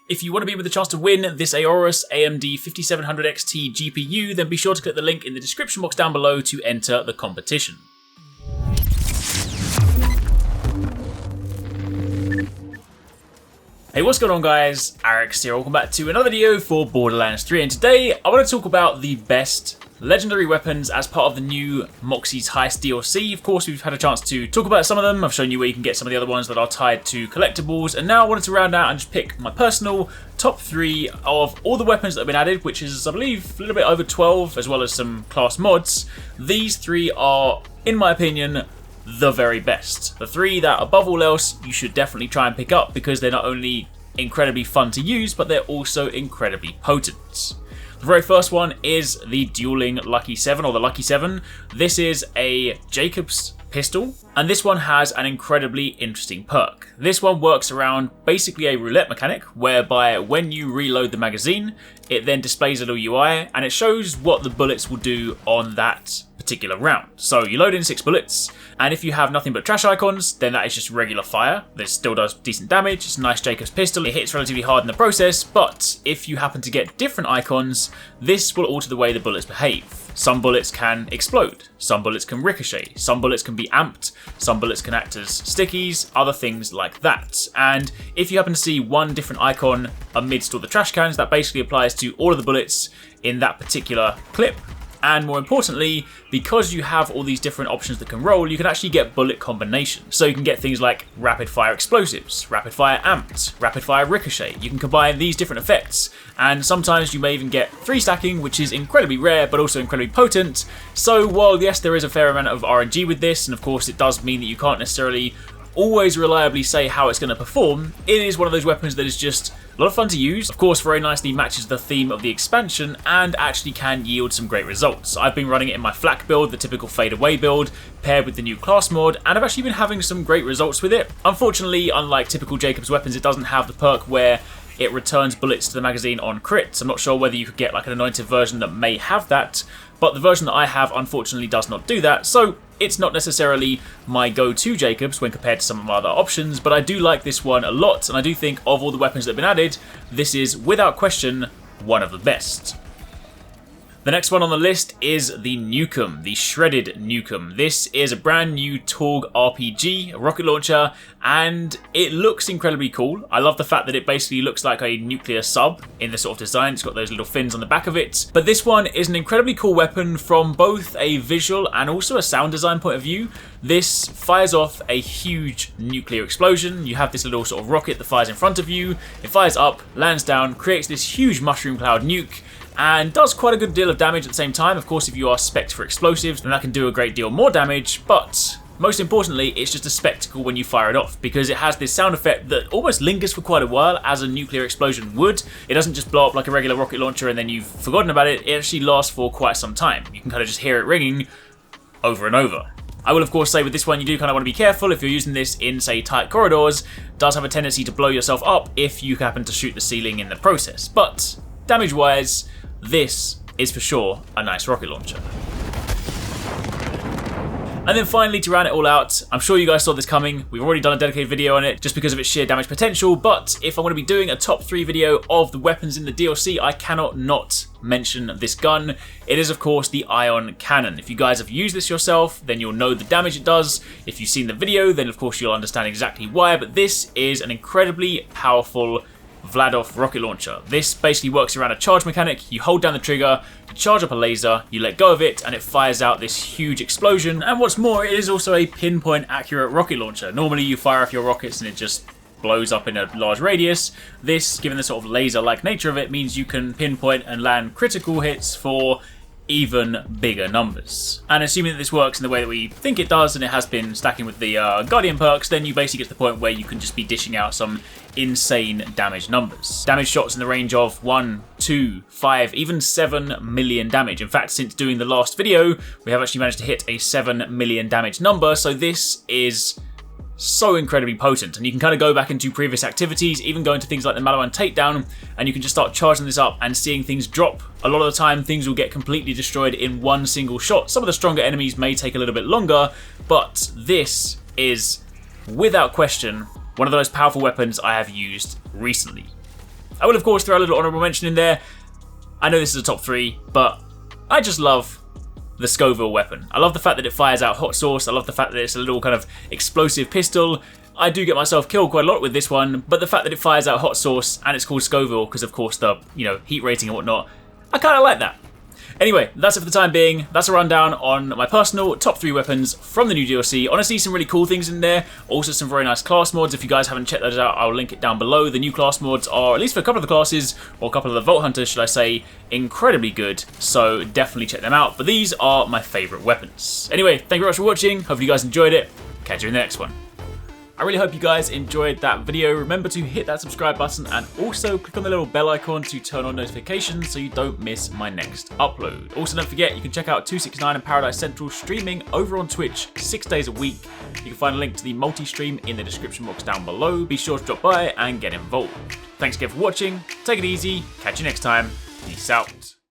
If you want to be with a chance to win this Aorus AMD 5700 XT GPU, then be sure to click the link in the description box down below to enter the competition. Hey, what's going on guys? Arekkz here, welcome back to another video for Borderlands 3, and today I want to talk about the best legendary weapons as part of the new Moxxi's Heist DLC. Of course, we've had a chance to talk about some of them. I've shown you where you can get some of the other ones that are tied to collectibles, and now I wanted to round out and just pick my personal top 3 of all the weapons that have been added, which is, I believe, a little bit over 12, as well as some class mods. These 3 are, in my opinion, the very best. The 3 that, above all else, you should definitely try and pick up because they're not only incredibly fun to use, but they're also incredibly potent. The very first one is the Dueling Lucky 7, or the Lucky 7. This is a Jacob's pistol, and this one has an incredibly interesting perk. This one works around basically a roulette mechanic, whereby when you reload the magazine, it then displays a little UI, and it shows what the bullets will do on that particular round. So you load in 6 bullets, and if you have nothing but trash icons, then that is just regular fire. This still does decent damage. It's a nice Jacob's pistol. It hits relatively hard in the process, but if you happen to get different icons, this will alter the way the bullets behave. Some bullets can explode, some bullets can ricochet, some bullets can be amped, some bullets can act as stickies, other things like that. And if you happen to see one different icon amidst all the trash cans, that basically applies to all of the bullets in that particular clip. And more importantly, because you have all these different options that can roll, you can actually get bullet combinations. So you can get things like rapid fire explosives, rapid fire amped, rapid fire ricochet. You can combine these different effects, and sometimes you may even get 3 stacking, which is incredibly rare but also incredibly potent. So while yes, there is a fair amount of RNG with this, and of course it does mean that you can't necessarily always reliably say how it's going to perform, it is one of those weapons that is just a lot of fun to use. Of course, very nicely matches the theme of the expansion and actually can yield some great results. I've been running it in my flak build, the typical fade away build, paired with the new class mod, and I've actually been having some great results with it. Unfortunately, unlike typical Jacob's weapons, it doesn't have the perk where it returns bullets to the magazine on crits. I'm not sure whether you could get like an anointed version that may have that, but the version that I have unfortunately does not do that, so it's not necessarily my go-to Jacobs when compared to some of my other options, but I do like this one a lot, and I do think of all the weapons that have been added, this is without question one of the best. The next one on the list is the Nukem, the Shredded Nukem. This is a brand new Torg RPG, a rocket launcher, and it looks incredibly cool. I love the fact that it basically looks like a nuclear sub in the sort of design. It's got those little fins on the back of it. But this one is an incredibly cool weapon from both a visual and also a sound design point of view. This fires off a huge nuclear explosion. You have this little sort of rocket that fires in front of you. It fires up, lands down, creates this huge mushroom cloud nuke, and does quite a good deal of damage at the same time. Of course, if you are spec'd for explosives, then that can do a great deal more damage, but most importantly, it's just a spectacle when you fire it off, because it has this sound effect that almost lingers for quite a while, as a nuclear explosion would. It doesn't just blow up like a regular rocket launcher and then you've forgotten about it. It actually lasts for quite some time. You can kind of just hear it ringing over and over. I will of course say with this one, you do kind of want to be careful if you're using this in, say, tight corridors. It does have a tendency to blow yourself up if you happen to shoot the ceiling in the process, but damage-wise, this is for sure a nice rocket launcher. And then finally, to round it all out, I'm sure you guys saw this coming. We've already done a dedicated video on it just because of its sheer damage potential, but if I'm going to be doing a top 3 video of the weapons in the DLC, I cannot not mention this gun. It is of course the Ion Cannon. If you guys have used this yourself, then you'll know the damage it does. If you've seen the video, then of course you'll understand exactly why, but this is an incredibly powerful Vladov rocket launcher. This basically works around a charge mechanic. You hold down the trigger, you charge up a laser, you let go of it, and it fires out this huge explosion. And what's more, it is also a pinpoint accurate rocket launcher. Normally you fire off your rockets and it just blows up in a large radius. This, given the sort of laser-like nature of it, means you can pinpoint and land critical hits for even bigger numbers. And assuming that this works in the way that we think it does, and it has been stacking with the Guardian perks, then you basically get to the point where you can just be dishing out some insane damage numbers. Damage shots in the range of 1, 2, 5, even 7 million damage. In fact, since doing the last video, we have actually managed to hit a 7 million damage number, so this is so incredibly potent, and you can kind of go back into previous activities, even go into things like the Malawan takedown, and you can just start charging this up and seeing things drop. A lot of the time things will get completely destroyed in one single shot. Some of the stronger enemies may take a little bit longer, but this is without question one of the most powerful weapons I have used recently. I will, of course, throw a little honourable mention in there. I know this is a top 3, but I just love the Scoville weapon. I love the fact that it fires out hot sauce. I love the fact that it's a little kind of explosive pistol. I do get myself killed quite a lot with this one, but the fact that it fires out hot sauce and it's called Scoville because, of course, the heat rating and whatnot, I kind of like that. Anyway, that's it for the time being. That's a rundown on my personal top 3 weapons from the new DLC. Honestly, some really cool things in there. Also some very nice class mods. If you guys haven't checked those out, I'll link it down below. The new class mods are, at least for a couple of the classes, or a couple of the Vault Hunters, should I say, incredibly good. So definitely check them out. But these are my favourite weapons. Anyway, thank you very much for watching. Hope you guys enjoyed it. Catch you in the next one. I really hope you guys enjoyed that video. Remember to hit that subscribe button and also click on the little bell icon to turn on notifications so you don't miss my next upload. Also, don't forget, you can check out TwoSixNine and Paradise Central streaming over on Twitch 6 days a week. You can find a link to the multi-stream in the description box down below. Be sure to drop by and get involved. Thanks again for watching. Take it easy. Catch you next time. Peace out.